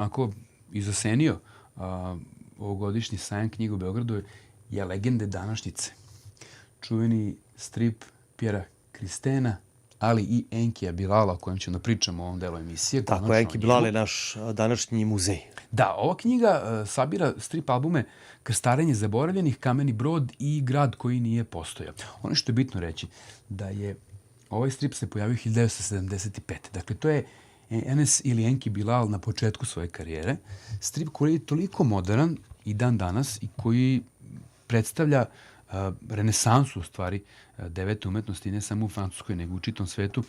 onako izosenio ovogodišnji sajam knjiga u Beogradu je Legende današnjice. Čuveni strip Pjera Kristena, ali i Enkija Bilala, o kojem ćemo da pričamo u ovom delu emisije. Tako, Enki Bilal je naš današnji muzej. Da, ova knjiga sabira strip albume Krstarenje zaboravljenih, Kameni brod i Grad koji nije postojao. Ono što je bitno reći, da je ovaj strip se pojavio 1975. Dakle, to je Enes ili Enki Bilal na početku svoje karijere. Strip koji je toliko modern i dan danas i koji predstavlja renesansu, u stvari, devete umetnosti, ne samo u Francuskoj, nego u čitom svetu.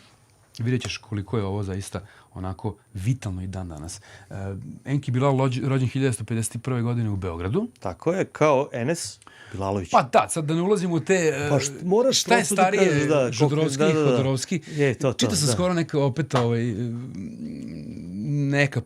Vidjet ćeš koliko je ovo zaista onako vitalno i dan danas. Enki Bilal rođen 1951. godine u Beogradu. Tako je, kao Enes Bilalović. Pa da, sad da ne ulazimo u te... šta je starije, Žodrovski i Hodorovski. Čita sam skoro neka opet neka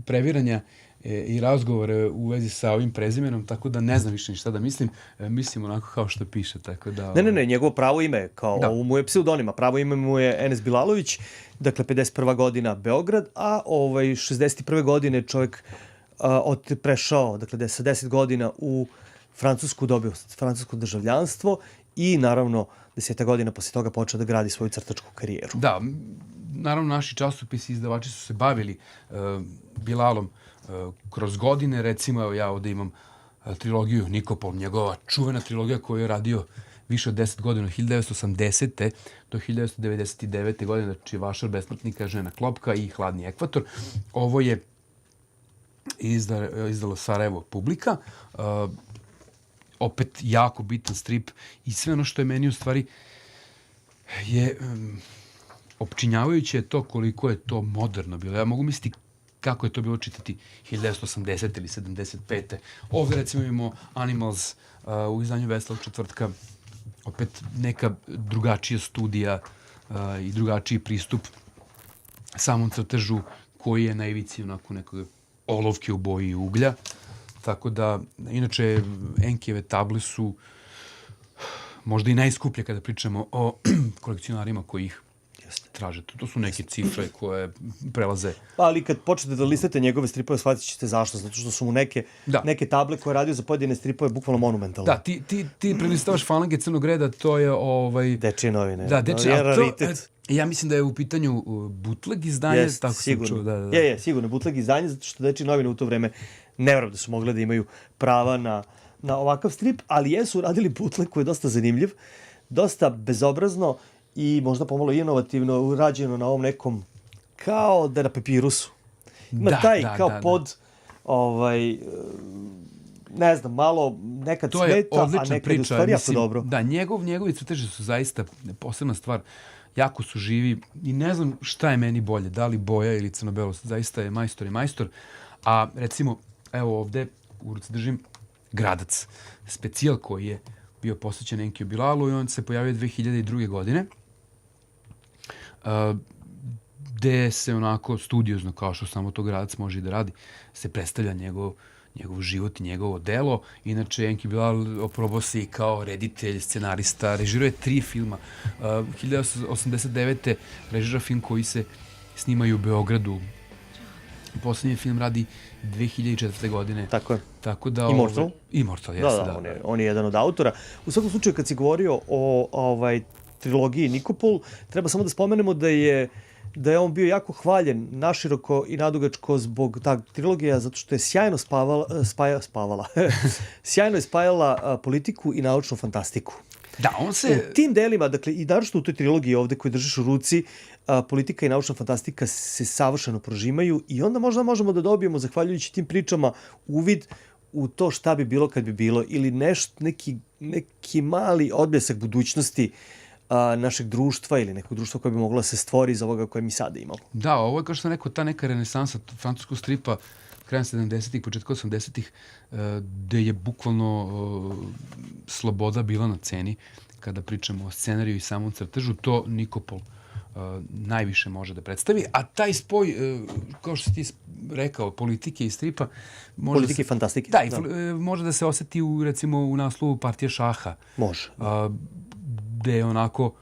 previranja i razgovore u vezi sa ovim prezimenom, tako da ne znam više ni šta da mislim. Mislim onako kao što piše, tako da... Ne, njegovo pravo ime, kao ovo mu je pseudonima. Pravo ime mu je Enes Bilalović, dakle 51. godina Beograd, a 61. godine čovjek prešao, dakle sa 10 godina u Francusku, dobio francusko državljanstvo i naravno 10 godina posle toga počeo da gradi svoju crtačku karijeru. Da, naravno naši časopisi i izdavači su se bavili Bilalom kroz godine. Recimo, evo ja ovde imam trilogiju Nikopol, njegova čuvena trilogija koju je radio više od 10 godina, 1980. do 1999. godine, znači Vašar besmrtnika, Žena klopka i Hladni ekvator. Ovo je izdalo Sarajevo Publika. Opet jako bitan strip i sve ono što je meni u stvari je opčinjavajuće to koliko je to moderno bilo. Ja mogu misliti kako je to bilo čitati 1980. ili 75. Ovdje recimo imamo Animals u izdanju Veselog četvrtka. Opet neka drugačija studija i drugačiji pristup samom crtežu koji je na ivici onako nekog olovke u boji uglja. Tako da, inače, Enkijeve table su možda i najskuplje kada pričamo o kolekcionarima koji ih traže. To su neke cifre koje prelaze. Ali kad počnete da listate njegove stripove, shvatit ćete zašto. Zato što su mu neke table koje je radio za pojedine stripove bukvalno monumentalne. Da, ti prelistavaš Falange Crnog reda, to je... Dečije novine. Da, dečije, raritet. Ja mislim da je u pitanju bootleg izdanje. Sigurno. Je, sigurno, bootleg izdanje, zato što dečije novine u to vreme nevjerojatno da su mogli da imaju prava na ovakav strip, ali jesu radili bootleg koji je dosta zanimljiv, dosta bezobrazno i možda pomalo inovativno urađeno na ovom nekom, kao da je na papirusu. Ima pod, ne znam, malo nekad smeta, a nekad u stvari jako dobro. Da, njegovi crteži su zaista posebna stvar. Jako su živi i ne znam šta je meni bolje, da li boja ili crno-belo. Zaista je majstor. A recimo, evo ovde u ruci držim Gradac, specijal koji je bio posvećen Enkiju Bilalu i on se pojavio 2002. godine, gde se onako studiozno, kao što samo to Gradac može i da radi, se predstavlja njegov život i njegovo delo. Inače, Enki Bilal oprobao se i kao reditelj, scenarista, režirao je 3 filma. 1989. režira film koji se snimaju u Beogradu. Poslednji film radi 2004. godine. Tako je. Tako da... Immortal, jeste, da. On je jedan od autora. U svakom slučaju, kad si govorio o trilogiji Nikopol, treba samo da spomenemo da je on bio jako hvaljen naširoko i nadugačko zbog ta trilogija, zato što je sjajno sjajno je spajala politiku i naučnu fantastiku. Da, u tim delima, dakle, i naročito u toj trilogiji ovde koju držiš u ruci, politika i naučna fantastika se savršeno prožimaju i onda možda možemo da dobijemo, zahvaljujući tim pričama, uvid u to šta bi bilo kad bi bilo ili neki mali odbljesak budućnosti našeg društva ili nekog društva koje bi moglo da se stvori iz ovoga koje mi sada imamo. Da, ovo je, kao što sam rekao, ta neka renesansa francuskog stripa krajem 70-ih, početka 80-ih, gde je bukvalno sloboda bila na ceni. Kada pričamo o scenariju i samom crtežu, to Nikopol najviše može da predstavi. A taj spoj, kao što si ti rekao, politike i stripa... Politike i fantastike. Da, može da se oseti recimo u naslovu Partija šaha. Može. Gde je onako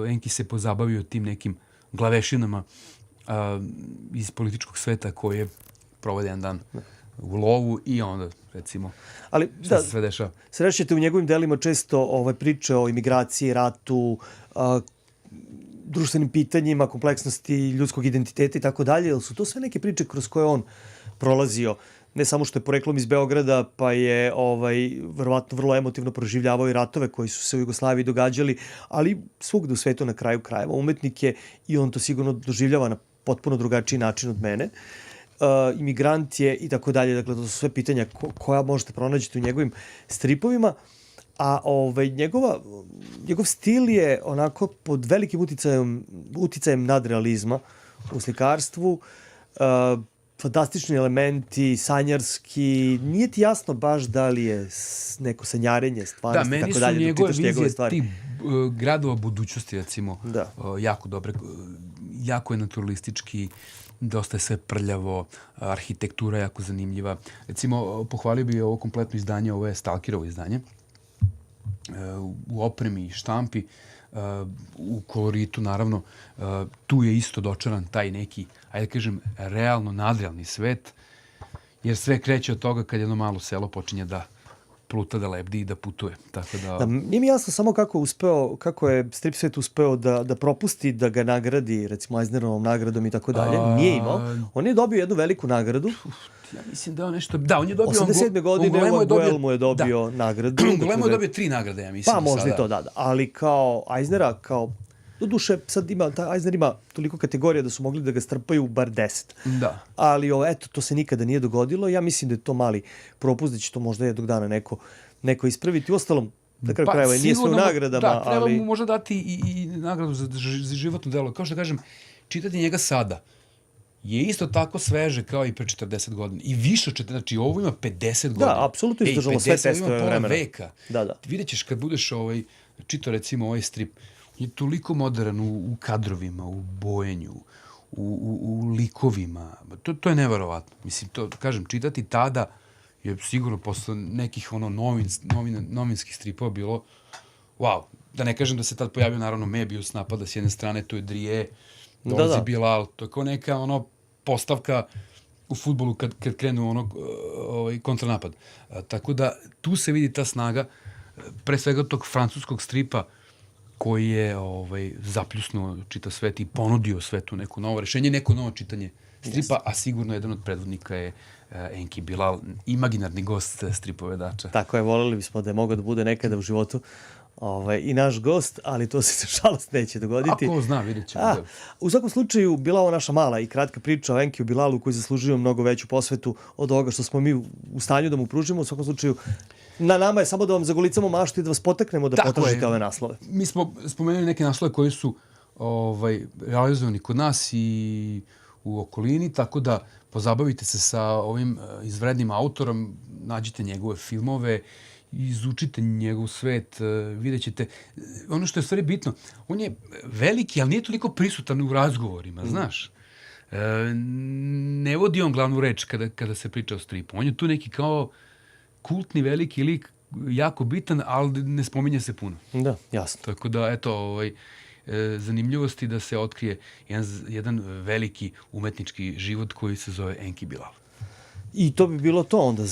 Enki se pozabavio tim nekim glavešinama iz političkog sveta koji je provode jedan dan u lovu i onda, recimo, Ali, šta se sve dešava. srećete u njegovim delima često priče o imigraciji, ratu, društvenim pitanjima, kompleksnosti ljudskog identiteta i tako dalje, jer su to sve neke priče kroz koje on prolazio, ne samo što je poreklom iz Beograda, pa je verovatno vrlo emotivno proživljavao i ratove koji su se u Jugoslaviji događali, ali svugde u svetu na kraju krajeva umetnik je i on to sigurno doživljava na potpuno drugačiji način od mene. Imigrant je i tako dalje, dakle to su sve pitanja koja možete pronaći u njegovim stripovima, a njegov stil je onako pod velikim uticajem nadrealizma u slikarstvu, fantastični elementi, sanjarski, nije ti jasno baš da li je neko sanjarenje, stvarnosti, da, tako dalje. Da, meni su njegove vizije tih gradova budućnosti, recimo, jako dobre, jako je naturalistički, dosta je sve prljavo, arhitektura je jako zanimljiva. Recimo, pohvalio bi ovo kompletno izdanje, ovo je Stalkerovo izdanje, u opremi i štampi, u koloritu, naravno, tu je isto dočaran taj neki, ajde da kažem, realno nadrealni svet, jer sve kreće od toga kad jedno malo selo počinje da pluta, da lebdi i da putuje. Tako da... Nije mi jasno samo kako je strip svet uspeo da propusti da ga nagradi, recimo Eisnerovom nagradom i tako dalje. Nije imao. On je dobio jednu veliku nagradu. Ja mislim da on nešto... Da, on je dobio... 87. godine u Angoulême je dobio nagradu. U Angoulême je dobio 3 nagrade, ja mislim. Pa možda i to, da. Ali kao Eisnera, doduše, sad Eisner ima toliko kategorija da su mogli da ga strpaju bar 10. Da. Ali, eto, to se nikada nije dogodilo. Ja mislim da je to mali propust, da će to možda jednog dana neko ispraviti. Uostalom, na kraju krajeva nije sve u nagradama. Da, treba mu možda dati i nagradu za životno delo. Kao što kažem, čitati njega sada je isto tako sveže kao i pre 40 godina. I više od 40, znači ovo ima 50 godina. Da, apsolutno izdržalo sve testove vremena. Pola veka. Da. Vidjet ćeš kad budeš čitao recimo ovaj strip, je toliko modern u kadrovima, u bojenju, u likovima. To je neverovatno. Mislim, to, kažem, čitati tada je sigurno posle nekih novinskih stripova bilo wow. Da ne kažem da se tad pojavio naravno Mebius, napada s jedne strane, tu je Drije, dolazi Bilal, to je kao neka postavka u fudbalu kad krenu kontranapad. Tako da tu se vidi ta snaga, pre svega tog francuskog stripa koji je zapljusnuo čitav svet i ponudio svetu neko novo rešenje, neko novo čitanje stripa, a sigurno jedan od predvodnika je Enki Bilal, imaginarni gost stripovedača. Tako je, voljeli bismo da je mogao da bude nekada u životu i naš gost, ali to se nažalost neće dogoditi. Ako zna, vidjet ćemo. U svakom slučaju, bila ovo naša mala i kratka priča o Enkiju Bilalu koji zaslužuje mnogo veću posvetu od ovoga što smo mi u stanju da mu pružimo. U svakom slučaju, na nama je samo da vam zagolicamo maštu i da vas potaknemo da potražite ove naslove. Mi smo spomenuli neke naslove koji su realizovani kod nas i u okolini, tako da pozabavite se sa ovim izvrednim autorom, nađite njegove filmove, izučite njegov svet, vidjet ćete. Ono što je stvari bitno, on je veliki, ali nije toliko prisutan u razgovorima, znaš. Ne vodi on glavnu reč kada se priča o stripu. On je tu neki kao kultni veliki lik, jako bitan, ali ne spominje se puno. Da, jasno. Tako da, eto, zanimljivosti da se otkrije jedan veliki umetnički život koji se zove Enki Bilal. I to bi bilo to onda.